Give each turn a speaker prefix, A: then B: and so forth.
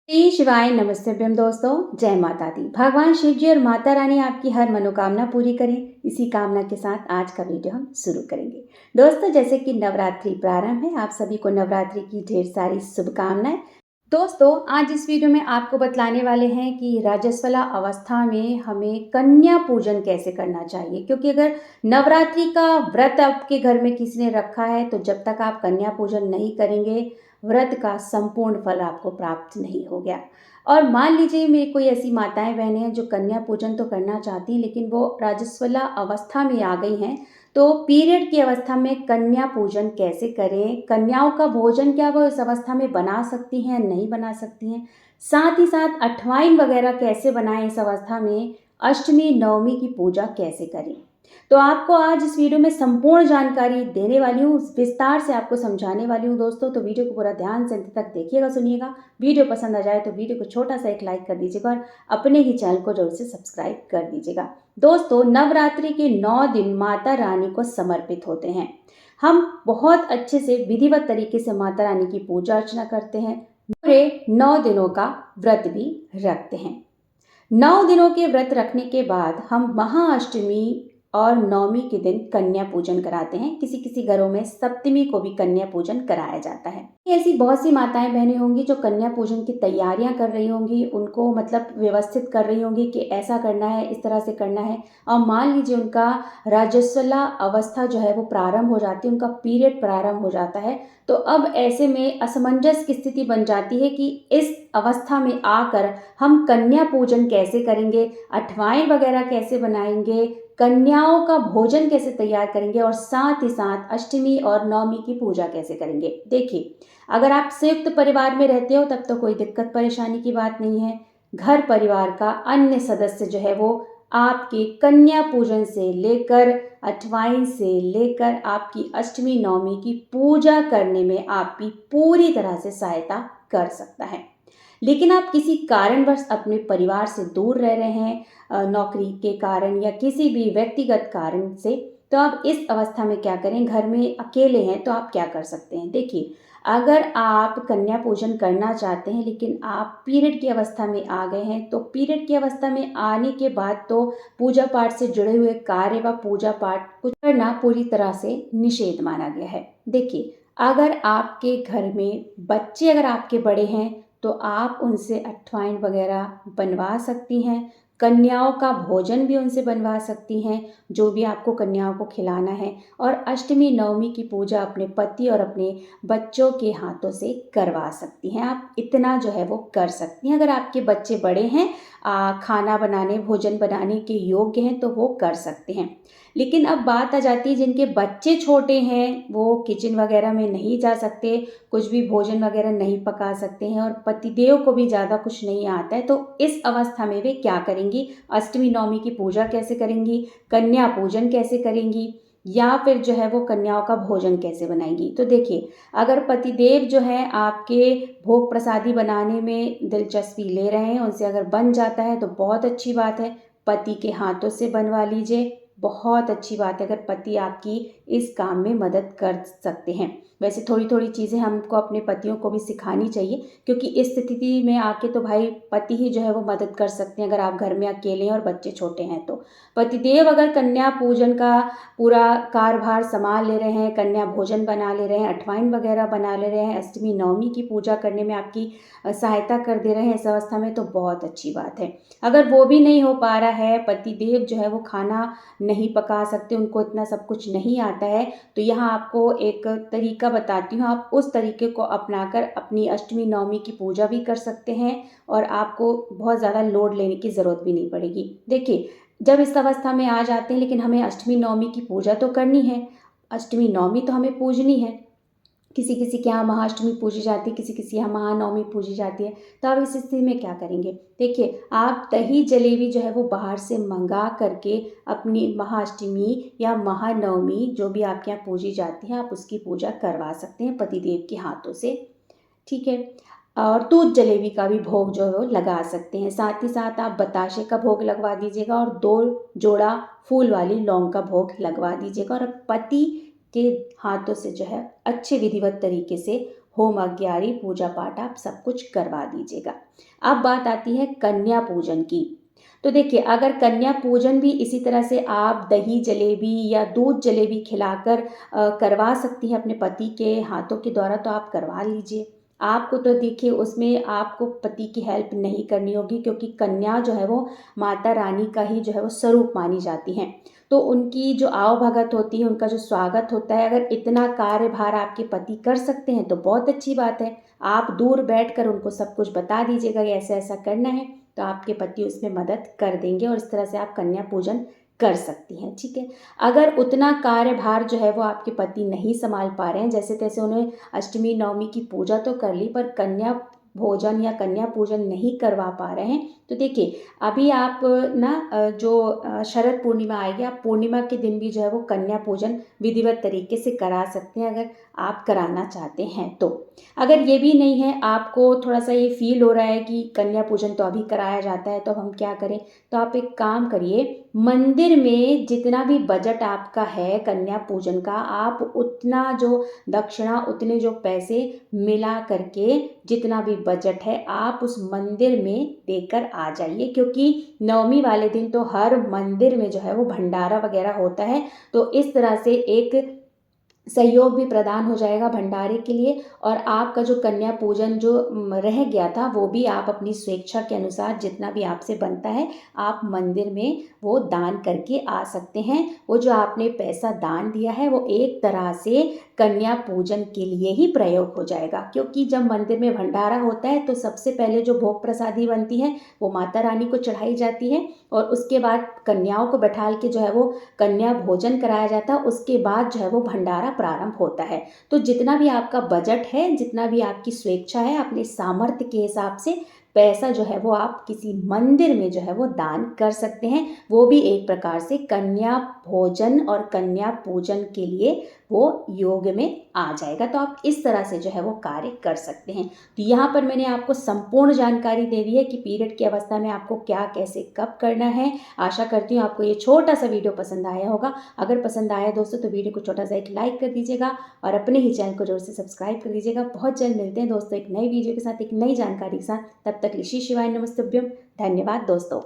A: श्री शिवाय नमस्तभ्यम दोस्तों। जय माता दी। भगवान शिव जी और माता रानी आपकी हर मनोकामना पूरी करें, इसी कामना के साथ आज का वीडियो हम शुरू करेंगे। दोस्तों, जैसे कि नवरात्रि प्रारंभ है, आप सभी को नवरात्रि की ढेर सारी शुभकामनाएं। दोस्तों, आज इस वीडियो में आपको बतलाने वाले हैं कि रजस्वला अवस्था में हमें कन्या पूजन कैसे करना चाहिए, क्योंकि अगर नवरात्रि का व्रत आपके घर में किसी ने रखा है तो जब तक आप कन्या पूजन नहीं करेंगे, व्रत का संपूर्ण फल आपको प्राप्त नहीं हो गया। और मान लीजिए मेरी कोई ऐसी माताएं बहनें हैं जो कन्या पूजन तो करना चाहती हैं, लेकिन वो रजस्वला अवस्था में आ गई हैं, तो पीरियड की अवस्था में कन्या पूजन कैसे करें, कन्याओं का भोजन क्या वो इस अवस्था में बना सकती हैं, नहीं बना सकती हैं, साथ ही साथ अठवाइन वगैरह कैसे बनाएं इस अवस्था में, अष्टमी नवमी की पूजा कैसे करें। तो आपको आज इस वीडियो में संपूर्ण जानकारी देने वाली हूँ, विस्तार से आपको समझाने वाली हूँ दोस्तों। तो वीडियो को पूरा ध्यान से अंत तक देखिएगा, सुनिएगा। वीडियो पसंद आ जाए तो वीडियो को छोटा सा एक लाइक कर दीजिएगा और अपने ही चैनल को जरूर से सब्सक्राइब कर दीजिएगा। दोस्तों, नवरात्रि के 9 दिन माता रानी को समर्पित होते हैं। हम बहुत अच्छे से विधिवत तरीके से माता रानी की पूजा अर्चना करते हैं, पूरे 9 दिनों का व्रत भी रखते हैं। 9 दिनों के व्रत रखने के बाद हम महाअष्टमी और नवमी के दिन कन्या पूजन कराते हैं। किसी किसी घरों में सप्तमी को भी कन्या पूजन कराया जाता है। ऐसी बहुत सी माताएं बहनें होंगी जो कन्या पूजन की तैयारियां कर रही होंगी, उनको मतलब व्यवस्थित कर रही होंगी कि ऐसा करना है, इस तरह से करना है। और मान लीजिए उनका रजस्वला अवस्था जो है वो प्रारंभ हो जाती है, उनका पीरियड प्रारंभ हो जाता है। तो अब ऐसे में असमंजस की स्थिति बन जाती है कि इस अवस्था में आकर हम कन्या पूजन कैसे करेंगे, अठवाइन वगैरह कैसे बनाएंगे, कन्याओं का भोजन कैसे तैयार करेंगे और साथ ही साथ अष्टमी और नवमी की पूजा कैसे करेंगे। देखिए, अगर आप संयुक्त परिवार में रहते हो तब तो कोई दिक्कत परेशानी की बात नहीं है। घर परिवार का अन्य सदस्य जो है वो आपके कन्या पूजन से लेकर अठवाइन से लेकर आपकी अष्टमी नवमी की पूजा करने में आपकी पूरी तरह से सहायता कर सकता है। लेकिन आप किसी कारणवश अपने परिवार से दूर रह रहे हैं, नौकरी के कारण या किसी भी व्यक्तिगत कारण से, तो आप इस अवस्था में क्या करें, घर में अकेले हैं तो आप क्या कर सकते हैं। देखिए, अगर आप कन्या पूजन करना चाहते हैं लेकिन आप पीरियड की अवस्था में आ गए हैं, तो पीरियड की अवस्था में आने के बाद तो पूजा पाठ से जुड़े हुए कार्य व पूजा पाठ को करना पूरी तरह से निषेध माना गया है। देखिए, अगर आपके घर में बच्चे अगर आपके बड़े हैं तो आप उनसे अठवाइन वगैरह बनवा सकती हैं, कन्याओं का भोजन भी उनसे बनवा सकती हैं, जो भी आपको कन्याओं को खिलाना है। और अष्टमी नवमी की पूजा अपने पति और अपने बच्चों के हाथों से करवा सकती हैं। आप इतना जो है वो कर सकती हैं। अगर आपके बच्चे बड़े हैं, खाना बनाने भोजन बनाने के योग्य हैं, तो वो कर सकते हैं। लेकिन अब बात आ जाती है जिनके बच्चे छोटे हैं, वो किचन वगैरह में नहीं जा सकते, कुछ भी भोजन वगैरह नहीं पका सकते हैं और पतिदेव को भी ज़्यादा कुछ नहीं आता है, तो इस अवस्था में वे क्या करेंगी, अष्टमी नवमी की पूजा कैसे करेंगी, कन्या पूजन कैसे करेंगी, या फिर जो है वो कन्याओं का भोजन कैसे बनाएंगी। तो देखिए, अगर पतिदेव जो है आपके भोग प्रसादी बनाने में दिलचस्पी ले रहे हैं, उनसे अगर बन जाता है तो बहुत अच्छी बात है, पति के हाथों से बनवा लीजिए। बहुत अच्छी बात है अगर पति आपकी इस काम में मदद कर सकते हैं। वैसे थोड़ी थोड़ी चीज़ें हमको अपने पतियों को भी सिखानी चाहिए, क्योंकि इस स्थिति में आके तो भाई पति ही जो है वो मदद कर सकते हैं। अगर आप घर में अकेले हैं और बच्चे छोटे हैं तो पतिदेव अगर कन्या पूजन का पूरा कार्यभार संभाल ले रहे हैं, कन्या भोजन बना ले रहे हैं, अठवाइन वगैरह बना ले रहे हैं, अष्टमी नवमी की पूजा करने में आपकी सहायता कर दे रहे हैं इस अवस्था में, तो बहुत अच्छी बात है। अगर वो भी नहीं हो पा रहा है, पतिदेव जो है वो खाना नहीं पका सकते, उनको इतना सब कुछ नहीं आता है, तो यहाँ आपको एक तरीका बताती हूँ। आप उस तरीके को अपनाकर अपनी अष्टमी नवमी की पूजा भी कर सकते हैं और आपको बहुत ज़्यादा लोड लेने की ज़रूरत भी नहीं पड़ेगी। देखिए, जब इस अवस्था में आ जाते हैं लेकिन हमें अष्टमी नवमी की पूजा तो करनी है, अष्टमी नवमी तो हमें पूजनी है। किसी किसी के यहाँ महाअष्टमी पूजी जाती है, किसी किसी यहाँ महानवमी पूजी जाती है। तो आप इस स्थिति में क्या करेंगे, देखिए, आप दही जलेबी जो है वो बाहर से मंगा करके अपनी महाअष्टमी या महानवमी जो भी आपके यहाँ पूजी जाती है, आप उसकी पूजा करवा सकते हैं पतिदेव के हाथों से। ठीक है। और दूध जलेबी का भी भोग जो है वो लगा सकते हैं। साथ ही साथ आप बताशे का भोग लगवा दीजिएगा और 2 जोड़ा फूल वाली लौंग का भोग लगवा दीजिएगा और पति के हाथों से जो है अच्छे विधिवत तरीके से होम अज्ञारी पूजा पाठ आप सब कुछ करवा दीजिएगा। अब बात आती है कन्या पूजन की। तो देखिए, अगर कन्या पूजन भी इसी तरह से आप दही जलेबी या दूध जलेबी खिलाकर करवा सकती हैं अपने पति के हाथों के द्वारा, तो आप करवा लीजिए। आपको तो देखिए उसमें आपको पति की हेल्प नहीं करनी होगी, क्योंकि कन्या जो है वो माता रानी का ही जो है वो स्वरूप मानी जाती हैं। तो उनकी जो आवभगत होती है, उनका जो स्वागत होता है, अगर इतना कार्यभार आपके पति कर सकते हैं तो बहुत अच्छी बात है। आप दूर बैठकर उनको सब कुछ बता दीजिएगा कि ऐसा ऐसा करना है, तो आपके पति उसमें मदद कर देंगे और इस तरह से आप कन्या पूजन कर सकती हैं। ठीक है। अगर उतना कार्यभार जो है वो आपके पति नहीं संभाल पा रहे हैं, जैसे तैसे उन्हें अष्टमी नवमी की पूजा तो कर ली, पर कन्या भोजन या कन्या पूजन नहीं करवा पा रहे हैं, तो देखिए अभी आप जो शरद पूर्णिमा आएगी, आप पूर्णिमा के दिन भी जो है वो कन्या पूजन विधिवत तरीके से करा सकते हैं, अगर आप कराना चाहते हैं तो। अगर ये भी नहीं है, आपको थोड़ा सा ये फील हो रहा है कि कन्या पूजन तो अभी कराया जाता है, तो हम क्या करें, तो आप एक काम करिए, मंदिर में जितना भी बजट आपका है कन्या पूजन का, आप उतना जो दक्षिणा, उतने जो पैसे मिला करके जितना भी बजट है आप उस मंदिर में देकर आ जाइए, क्योंकि नवमी वाले दिन तो हर मंदिर में जो है वो भंडारा वगैरह होता है। तो इस तरह से एक सहयोग भी प्रदान हो जाएगा भंडारे के लिए, और आपका जो कन्या पूजन जो रह गया था वो भी आप अपनी स्वेच्छा के अनुसार जितना भी आपसे बनता है आप मंदिर में वो दान करके आ सकते हैं। वो जो आपने पैसा दान दिया है वो एक तरह से कन्या पूजन के लिए ही प्रयोग हो जाएगा, क्योंकि जब मंदिर में भंडारा होता है तो सबसे पहले जो भोग प्रसादी बनती है वो माता रानी को चढ़ाई जाती है, और उसके बाद कन्याओं को बैठाल के जो है वो कन्या भोजन कराया जाता है, उसके बाद जो है वो भंडारा प्रारंभ होता है। तो जितना भी आपका बजट है, जितना भी आपकी स्वेच्छा है, अपने सामर्थ्य के हिसाब से पैसा जो है वो आप किसी मंदिर में जो है वो दान कर सकते हैं। वो भी एक प्रकार से कन्या भोजन और कन्या पूजन के लिए वो योग में आ जाएगा। तो आप इस तरह से जो है वो कार्य कर सकते हैं। तो यहाँ पर मैंने आपको संपूर्ण जानकारी दे दी है कि पीरियड की अवस्था में आपको क्या, कैसे, कब करना है। आशा करती हूँ आपको ये छोटा सा वीडियो पसंद आया होगा। अगर पसंद आया दोस्तों तो वीडियो को छोटा सा एक लाइक कर दीजिएगा और अपने ही चैनल को जरूर से सब्सक्राइब कर दीजिएगा। बहुत जल्द मिलते हैं दोस्तों एक नई वीडियो के साथ, एक नई जानकारी के साथ। तब तक श्री शिवाय नमस्तुभ्यम। धन्यवाद दोस्तों।